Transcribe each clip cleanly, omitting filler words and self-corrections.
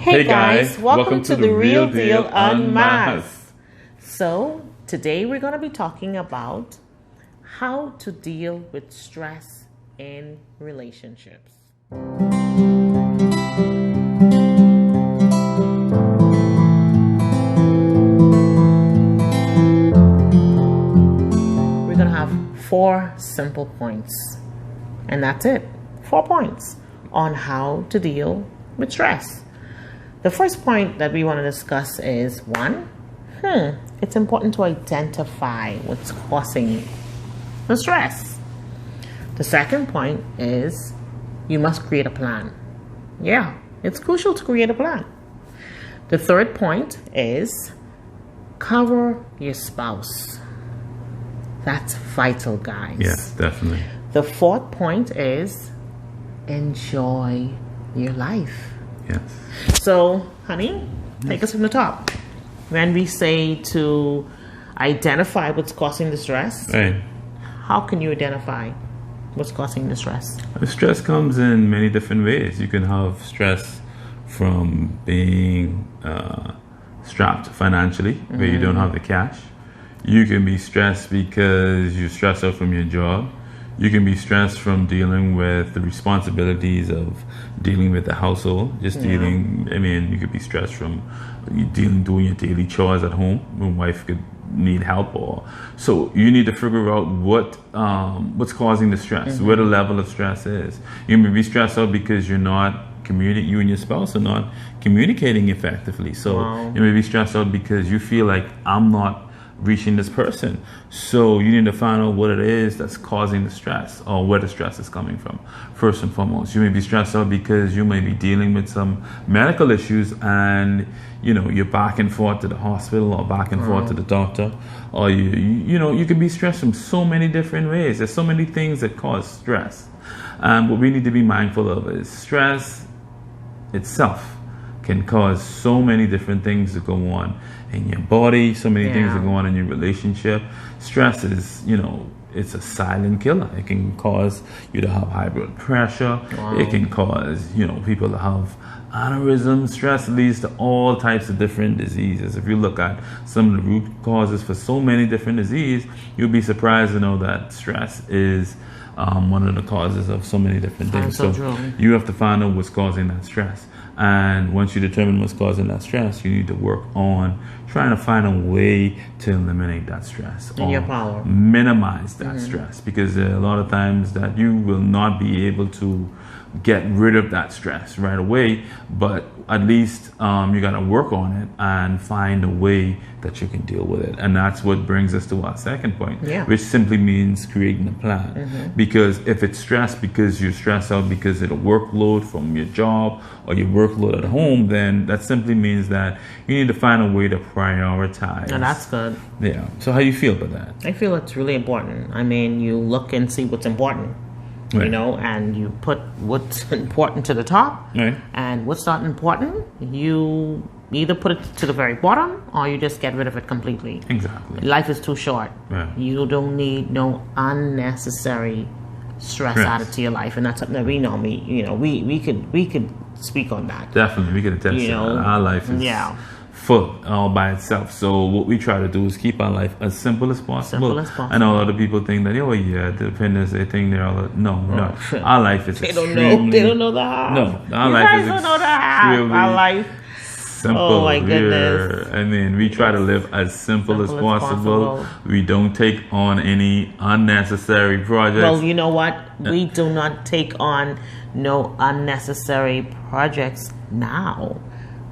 Hey guys, welcome to the Real Deal Unmasked. So today we're going to be talking about how to deal with stress in relationships. We're going to have 4 simple points, and that's it. 4 points on how to deal with stress. The first point that we want to discuss is 1, it's important to identify what's causing the stress. The second point is you must create a plan. Yeah, it's crucial to create a plan. The third point is cover your spouse. That's vital, guys. Yes, definitely. The fourth point is enjoy your life. Yes. So, honey, take us from the top. When we say to identify what's causing the stress, Right. how can you identify what's causing the stress? Stress comes in many different ways. You can have stress from being strapped financially, where you don't have the cash. You can be stressed because you're stressed out from your job. You can be stressed from dealing with the responsibilities of dealing with the household. You could be stressed from doing your daily chores at home. When wife could need help, so you need to figure out what's causing the stress, where the level of stress is. You may be stressed out because you and your spouse are not communicating effectively. So you may be stressed out because you feel like I'm not reaching this person. So you need to find out what it is that's causing the stress, or where the stress is coming from. First and foremost, you may be stressed out because you may be dealing with some medical issues, and you're back and forth to the hospital or back and forth to the doctor, or you can be stressed from so many different ways. There's so many things that cause stress, and what we need to be mindful of is stress itself can cause so many different things to go on in your body, so many things that go on in your relationship. Stress is, it's a silent killer. It can cause you to have high blood pressure. It can cause, people to have aneurysms. Stress leads to all types of different diseases. If you look at some of the root causes for so many different diseases, you'll be surprised to know that stress is one of the causes of so many different things. So you have to find out what's causing that stress. And once you determine what's causing that stress, you need to work on trying to find a way to eliminate that stress, in your power, minimize that stress, because there are a lot of times that you will not be able to get rid of that stress right away, but at least you got to work on it and find a way that you can deal with it. And that's what brings us to our second point, which simply means creating a plan. Because if it's stress because you're stressed out because of the workload from your job or your workload at home, then that simply means that you need to find a way to prioritize. And that's good. Yeah. So how do you feel about that? I feel it's really important. I mean, you look and see what's important. Right. And you put what's important to the top, and what's not important, you either put it to the very bottom or you just get rid of it completely. Exactly. Life is too short. You don't need no unnecessary stress added to your life, and that's something that we normally, we could speak on that. Definitely, we could attest to that. Our life is full all by itself. So what we try to do is keep our life as simple as possible. I know a lot of people think that, dependents, they think they're all, no. Our life is They don't know the half. No, our life is extremely our life. Simple. Oh my goodness. We try to live as simple as possible. We don't take on any unnecessary projects. Well, you know what? We do not take on no unnecessary projects now.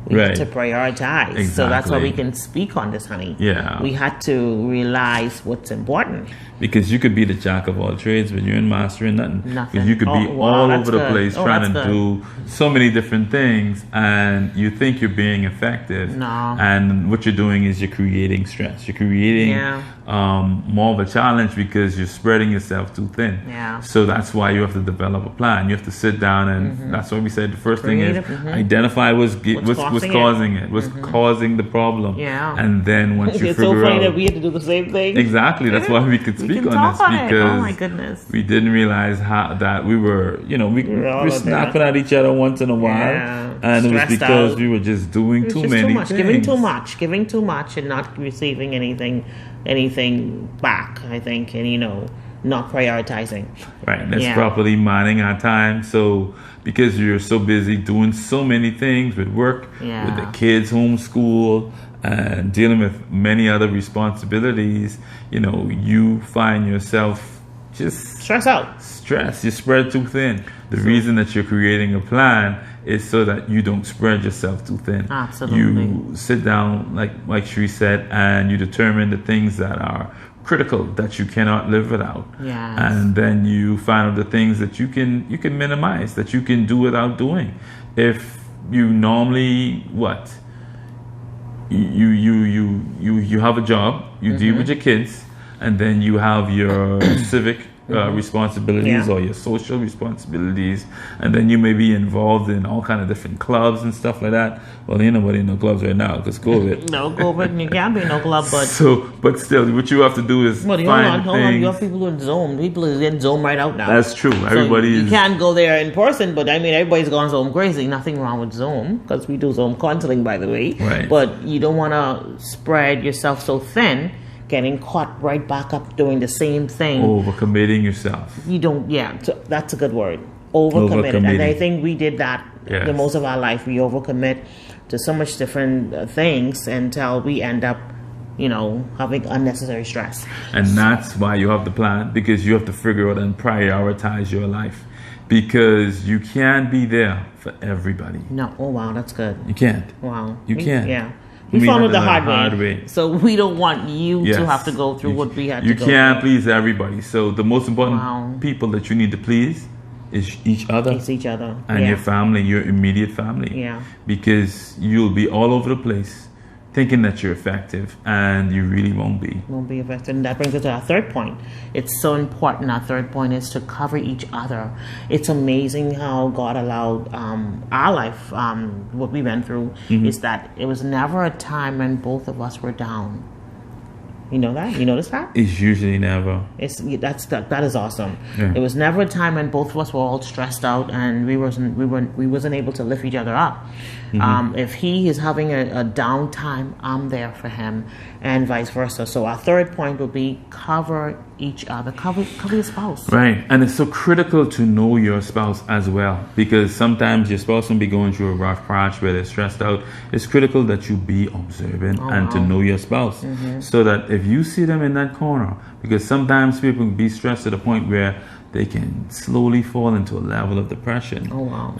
We have to prioritize. Exactly. So that's why we can speak on this, honey. Yeah. We had to realize what's important. Because you could be the jack of all trades, but you ain't mastering nothing. Because you could be all over the place trying to do so many different things, and you think you're being effective. No. And what you're doing is you're creating stress. You're creating more of a challenge because you're spreading yourself too thin. Yeah. So that's why you have to develop a plan. You have to sit down, and that's why we said the first thing is identify what's was causing it. Was causing the problem. Yeah. And then once you it's figure so funny out, that we had to do the same thing. Exactly. That's why we could speak on this, because oh my goodness, we didn't realize that we were, we were snapping at each other once in a while, and it was because we were just doing too many things. Giving too much, and not receiving anything back. I think, and not prioritizing. Right. That's properly managing our time. So because you're so busy doing so many things with work, with the kids, homeschool, and dealing with many other responsibilities, you find yourself just stressed out. You spread too thin. The reason that you're creating a plan is so that you don't spread yourself too thin. Absolutely. You sit down, like Sri said, and you determine the things that are critical, that you cannot live without. Yes. And then you find out the things that you can minimize, that you can do without doing. If you normally you have a job, you deal with your kids, and then you have your civic responsibilities or your social responsibilities, and then you may be involved in all kind of different clubs and stuff like that. Well, ain't nobody in no clubs right now because COVID. No COVID, you can't be in no club. But still, what you have to do is hold on. You have people in Zoom. People are in Zoom right out now. That's true. You can't go there in person, but I mean, everybody's going Zoom crazy. Nothing wrong with Zoom, because we do Zoom counseling, by the way. Right. But you don't want to spread yourself so thin, getting caught right back up doing the same thing. Overcommitting yourself. You don't, so that's a good word. Overcommitted. And I think we did that the most of our life. We overcommit to so much different things until we end up, having unnecessary stress. And that's why you have the plan, because you have to figure out and prioritize your life. Because you can't be there for everybody. No. Oh, wow, that's good. You can't. Wow. You can't. Yeah. We followed the hard way. So we don't want you to have to go through what we had to go through. You can't please everybody. So the most important people that you need to please is each other. It's each other. And your family, your immediate family. Yeah. Because you'll be all over the place thinking that you're effective, and you really won't be. Won't be effective. And that brings us to our third point. It's so important. Our third point is to cover each other. It's amazing how God allowed our life, what we went through, is that it was never a time when both of us were down. You know that? You notice that? It's usually never. That is awesome. Yeah. It was never a time when both of us were all stressed out and we wasn't able to lift each other up. If he is having a down time, I'm there for him, and vice versa. So our third point would be cover each other. Cover your spouse. Right. And it's so critical to know your spouse as well, because sometimes your spouse can be going through a rough patch where they're stressed out. It's critical that you be observant to know your spouse, so that if you see them in that corner, because sometimes people can be stressed to the point where they can slowly fall into a level of depression.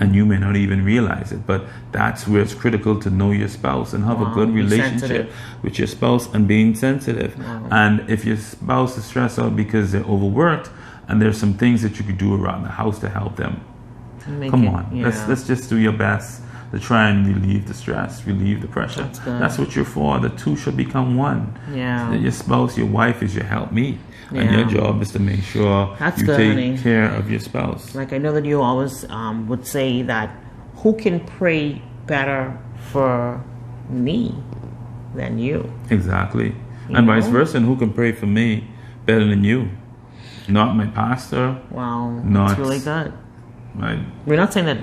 And you may not even realize it. But that's where it's critical to know your spouse and have a good relationship with your spouse, and being sensitive. And if your spouse is stressed out because they're overworked, and there's some things that you could do around the house to help them, let's just do your best to try and relieve the stress, relieve the pressure. That's what you're for. The two should become one. Your spouse, your wife is your helpmeet. And your job is to make sure you take care of your spouse. Like, I know that you always would say that, who can pray better for me than you? Exactly. And vice versa. And who can pray for me better than you? Not my pastor. Wow, that's really good. We're not saying that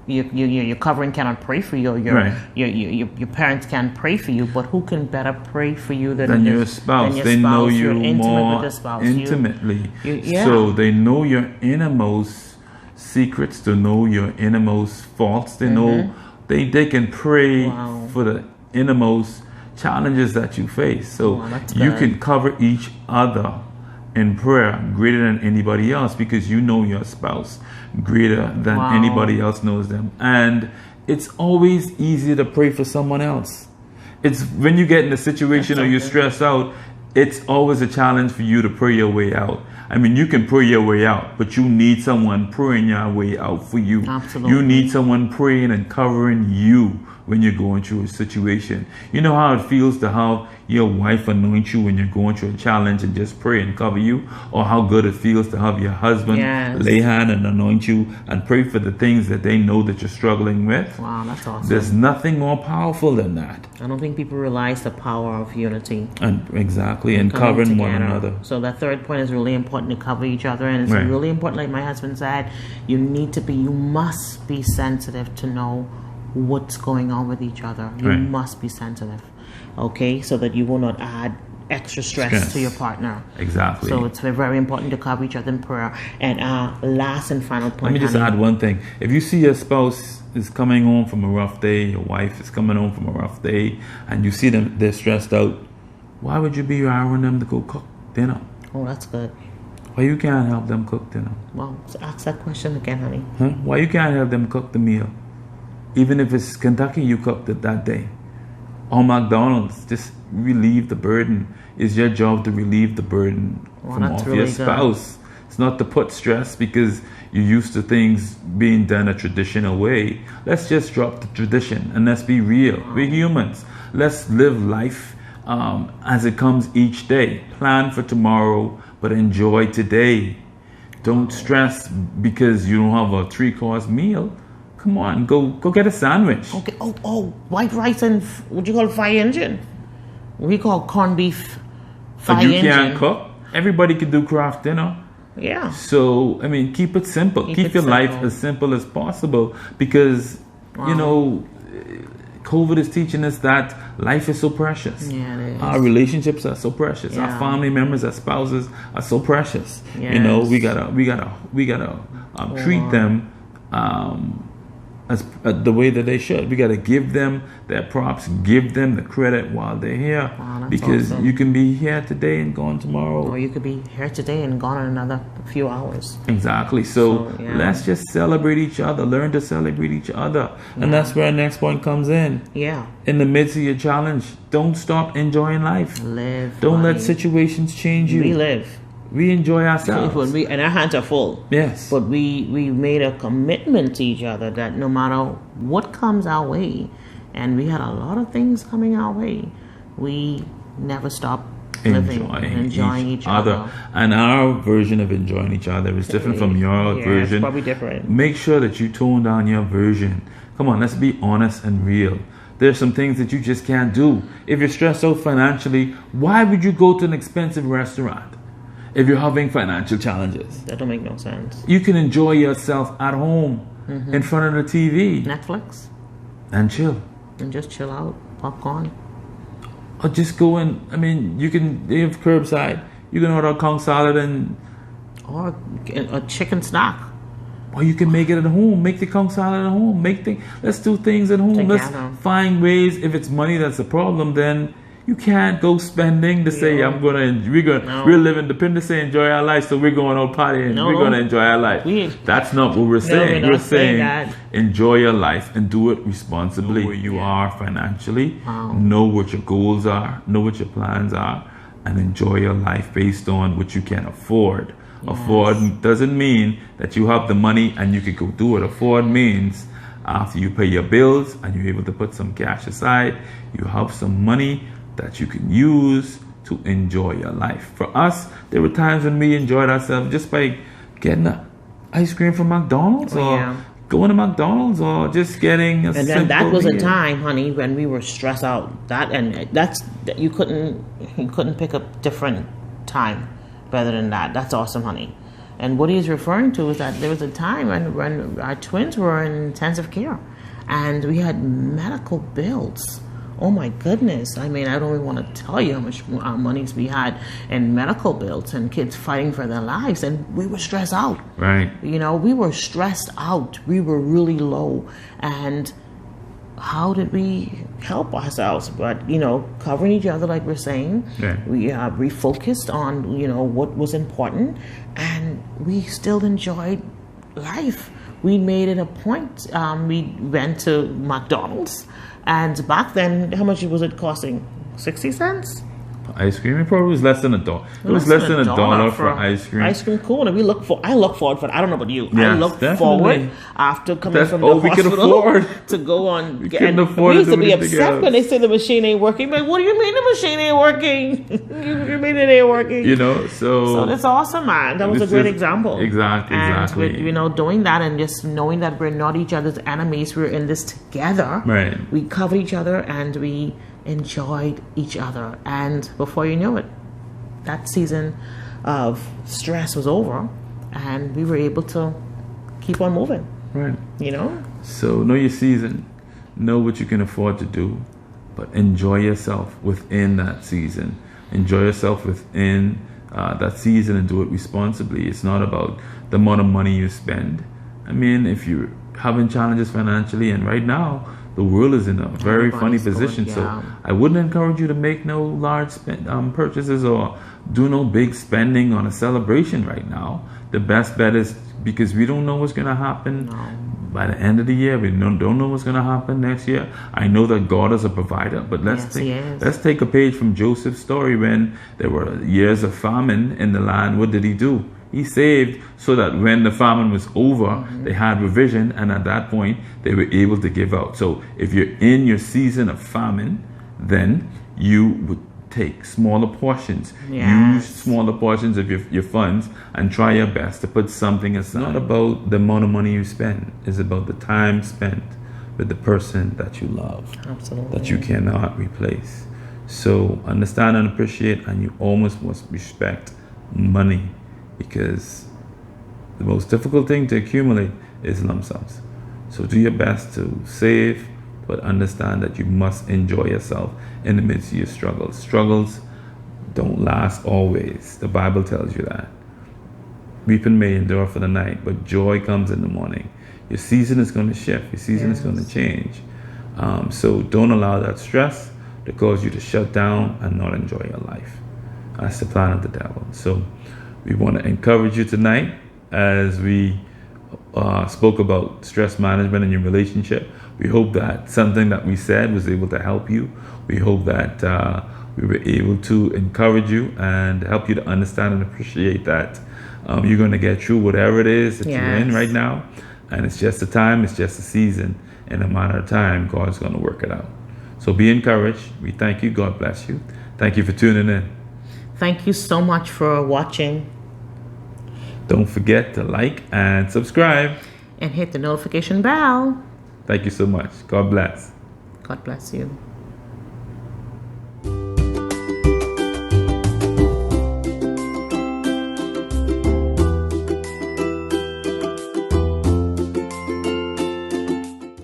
your covering cannot pray for you. Your parents can't pray for you, but who can better pray for you than your spouse? They know you more intimately. So they know your innermost secrets, to know your innermost faults. They know they can pray for the innermost challenges that you face. So you can cover each other in prayer greater than anybody else, because you know your spouse greater than anybody else knows them. And it's always easier to pray for someone else. It's when you get in a situation or you're stressed out, it's always a challenge for you to pray your way out. I mean, you can pray your way out, but you need someone praying your way out for you. Absolutely. You need someone praying and covering you when you're going through a situation. You know how it feels to have your wife anoint you when you're going through a challenge and just pray and cover you, or how good it feels to have your husband lay hand and anoint you and pray for the things that they know that you're struggling with. Wow, that's awesome. There's nothing more powerful than that. I don't think people realize the power of unity. And exactly, and covering one another. So that third point is really important, to cover each other, and it's really important, like my husband said, you must be sensitive to know what's going on with each other. You must be sensitive, okay, so that you will not add extra stress to your partner. Exactly. So it's very important to cover each other in prayer. And last and final point. Let me just add one thing. If you see your spouse is coming home from a rough day, your wife is coming home from a rough day, and you see them, they're stressed out, why would you be allowing them to go cook dinner? Oh, that's good. Why you can't help them cook dinner? Well, ask that question again, honey. Why you can't help them cook the meal? Even if it's Kentucky you cooked it that day. Or McDonald's, just relieve the burden. It's your job to relieve the burden from off your spouse. It's not to put stress because you're used to things being done a traditional way. Let's just drop the tradition and let's be real. We're humans. Let's live life as it comes each day. Plan for tomorrow, but enjoy today. Don't stress because you don't have a 3-course meal. Come on, go get a sandwich. Okay. Oh, white rice and what you call fire engine? We call corned beef fire engine. You can't cook. Everybody can do craft dinner. Yeah. So I mean, keep it simple. Keep your life as simple as possible, because you know, COVID is teaching us that life is so precious. Yeah, it is. Our relationships are so precious. Our family members, our spouses are so precious. Yes. You know, we gotta treat them as the way that they should. We gotta give them their props, give them the credit while they're here, because awesome. You can be here today and gone tomorrow, or you could be here today and gone in another few hours. Exactly. So let's just celebrate each other. Learn to celebrate each other, and that's where our next point comes in. Yeah. In the midst of your challenge, don't stop enjoying life. Live. Don't let situations change you. We live. We enjoy ourselves. And our hands are full. Yes. But we made a commitment to each other that no matter what comes our way, and we had a lot of things coming our way, we never stop enjoying each other. And our version of enjoying each other is different from your version. It's probably different. Make sure that you tone down your version. Come on, let's be honest and real. There's some things that you just can't do. If you're stressed out financially, why would you go to an expensive restaurant? If you're having financial challenges, that don't make no sense. You can enjoy yourself at home in front of the TV, Netflix, and chill, and just chill out, popcorn, or just go in. I mean, you can have curbside. You can order a Kong salad or a chicken snack, or you can make it at home. Make the Kong salad at home. Let's do things at home. Let's find ways. If it's money that's a problem, then you can't go spending to say we're living independent, say enjoy our life, so we're going out partying. We're gonna enjoy our life. That's not what we're saying. We're saying enjoy your life and do it responsibly. Know where you are financially. Know what your goals are. Know what your plans are, and enjoy your life based on what you can afford. Yes. Afford doesn't mean that you have the money and you can go do it. Afford means after you pay your bills and you're able to put some cash aside, you have some money that you can use to enjoy your life. For us, there were times when we enjoyed ourselves just by getting an ice cream from McDonald's or going to McDonald's or just getting a simple meal. And then that was a time, honey, when we were stressed out. You couldn't pick a different time better than that. That's awesome, honey. And what he's referring to is that there was a time when our twins were in intensive care and we had medical bills. Oh my goodness. I mean, I don't even want to tell you how much monies we had in medical bills and kids fighting for their lives. And we were stressed out. Right. You know, we were stressed out. We were really low. And how did we help ourselves? But, you know, covering each other, like we're saying, we refocused on, you know, what was important. And we still enjoyed life. We made it a point. We went to McDonald's. And back then, how much was it costing? 60 cents? Ice cream, it probably was less than $1. It was less than $1 for ice cream. Ice cream, cool. And I look forward for it. I don't know about you. Yes, I look definitely. forward after coming from the all we could hospital afford. to go on. We couldn't afford we used to be anything upset else. when they say the machine ain't working. But what do you mean the machine ain't working? You mean it ain't working? You know, so that's awesome, man. That was a great example. Exactly. And with, doing that and just knowing that we're not each other's enemies, we're in this together. Right. We covered each other and we enjoyed each other. And before you knew it, that season of stress was over and we were able to keep on moving. Right. So know your season. Know what you can afford to do. But enjoy yourself within that season. Enjoy yourself within that season and do it responsibly. It's not about the amount of money you spend. I mean, if you're having challenges financially, and right now, the world is in a very funny position. So I wouldn't encourage you to make no large purchases or do no big spending on a celebration right now. The best bet is, because we don't know what's going to happen by the end of the year. We don't know what's going to happen next year. I know that God is a provider, but let's take a page from Joseph's story. When there were years of famine in the land, what did he do? He saved so that when the famine was over, they had provision, and at that point, they were able to give out. So if you're in your season of famine, then you would take smaller portions. Use smaller portions of your funds and try your best to put something aside. It's not about the amount of money you spend. It's about the time spent with the person that you love. Absolutely. That you cannot replace. So understand and appreciate, and you almost must respect money, because the most difficult thing to accumulate is lump sums. So do your best to save, but understand that you must enjoy yourself in the midst of your struggles. Struggles don't last always. The Bible tells you that. Weeping may endure for the night, but joy comes in the morning. Your season is going to shift. Your season is going to change. So don't allow that stress to cause you to shut down and not enjoy your life. That's the plan of the devil. So we want to encourage you tonight as we spoke about stress management in your relationship. We hope that something that we said was able to help you. We hope that we were able to encourage you and help you to understand and appreciate that you're going to get through whatever it is that you're in right now. And it's just a time, it's just a season. In a matter of time, God's going to work it out. So be encouraged. We thank you. God bless you. Thank you for tuning in. Thank you so much for watching. Don't forget to like and subscribe. And hit the notification bell. Thank you so much. God bless. God bless you.